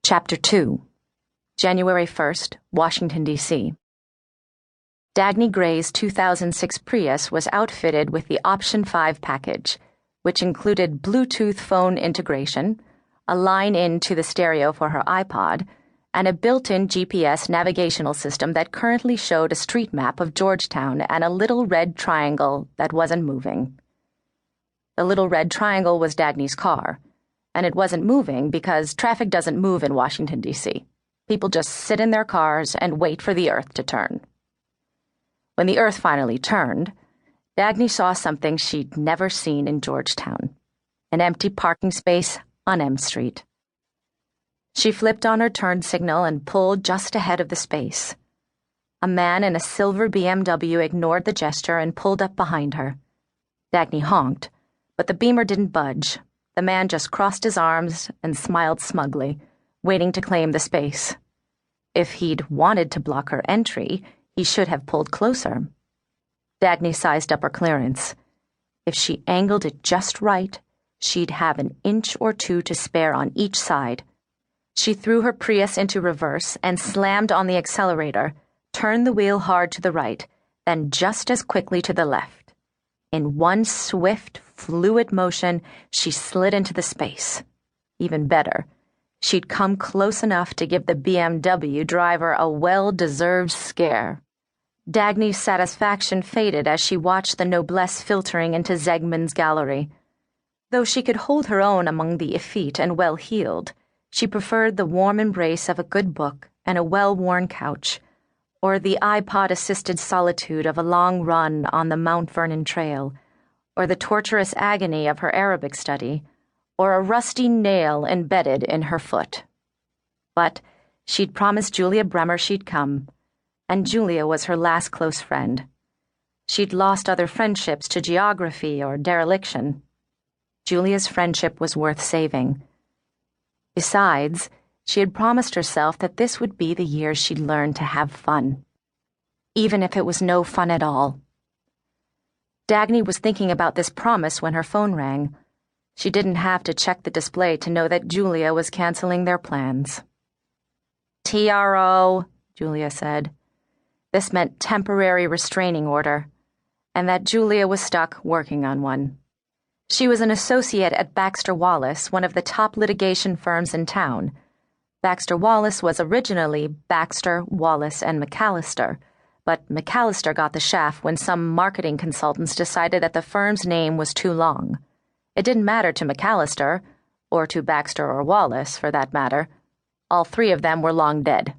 Chapter 2, January 1st, Washington, D.C. Dagny Gray's 2006 Prius was outfitted with the Option 5 package, which included Bluetooth phone integration, a line-in to the stereo for her iPod, and a built-in GPS navigational system that currently showed a street map of Georgetown and a little red triangle that wasn't moving. The little red triangle was Dagny's car, and it wasn't moving because traffic doesn't move in Washington, D.C. People just sit in their cars and wait for the earth to turn. When the earth finally turned, Dagny saw something she'd never seen in Georgetown, an empty parking space on M Street. She flipped on her turn signal and pulled just ahead of the space. A man in a silver BMW ignored the gesture and pulled up behind her. Dagny honked, but the Beamer didn't budge. The man just crossed his arms and smiled smugly, waiting to claim the space. If he'd wanted to block her entry, he should have pulled closer. Dagny sized up her clearance. If she angled it just right, she'd have an inch or two to spare on each side. She threw her Prius into reverse and slammed on the accelerator, turned the wheel hard to the right, then just as quickly to the left. In one swift, fluid motion, she slid into the space. Even better, she'd come close enough to give the BMW driver a well-deserved scare. Dagny's satisfaction faded as she watched the noblesse filtering into Zegman's gallery. Though she could hold her own among the effete and well-heeled, she preferred the warm embrace of a good book and a well-worn couch, or the iPod-assisted solitude of a long run on the Mount Vernon Trail, or the torturous agony of her Arabic study, or a rusty nail embedded in her foot. But she'd promised Julia Bremer she'd come, and Julia was her last close friend. She'd lost other friendships to geography or dereliction. Julia's friendship was worth saving. Besides, she had promised herself that this would be the year she'd learn to have fun, even if it was no fun at all. Dagny was thinking about this promise when her phone rang. She didn't have to check the display to know that Julia was canceling their plans. TRO, Julia said. This meant temporary restraining order, and that Julia was stuck working on one. She was an associate at Baxter Wallace, one of the top litigation firms in town. Baxter Wallace was originally Baxter, Wallace, and McAllister, but McAllister got the shaft when some marketing consultants decided that the firm's name was too long. It didn't matter to McAllister, or to Baxter or Wallace, for that matter. All three of them were long dead.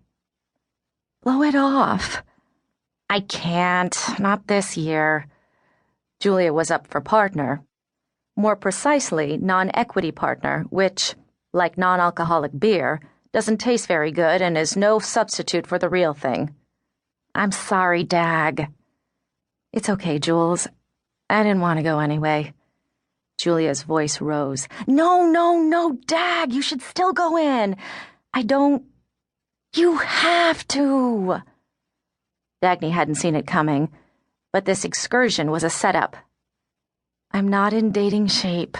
Blow it off. I can't, not this year. Julia was up for partner. More precisely, non-equity partner, which, like non-alcoholic beer, doesn't taste very good and is no substitute for the real thing. I'm sorry, Dag. It's okay, Jules. I didn't want to go anyway. Julia's voice rose. No, Dag, you should still go in. I don't... You have to. Dagny hadn't seen it coming, but this excursion was a setup. I'm not in dating shape.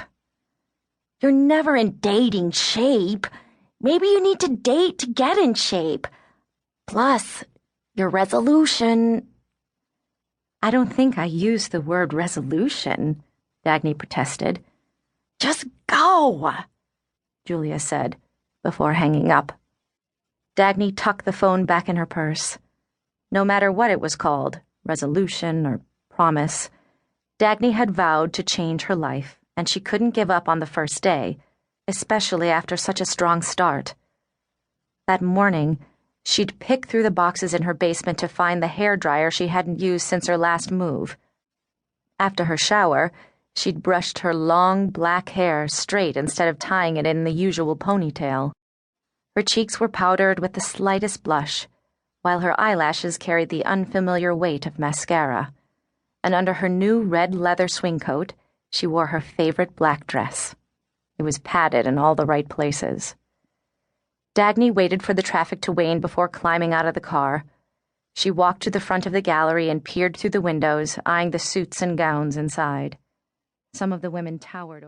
You're never in dating shape. Maybe you need to date to get in shape. Plus, your resolution... I don't think I used the word resolution, Dagny protested. Just go, Julia said, before hanging up. Dagny tucked the phone back in her purse. No matter what it was called, resolution or promise, Dagny had vowed to change her life, and she couldn't give up on the first day, especially after such a strong start. That morning, she'd pick through the boxes in her basement to find the hairdryer she hadn't used since her last move. After her shower, she'd brushed her long, black hair straight instead of tying it in the usual ponytail. Her cheeks were powdered with the slightest blush, while her eyelashes carried the unfamiliar weight of mascara, and under her new red leather swing coat, she wore her favorite black dress. It was padded in all the right places. Dagny waited for the traffic to wane before climbing out of the car. She walked to the front of the gallery and peered through the windows, eyeing the suits and gowns inside. Some of the women towered over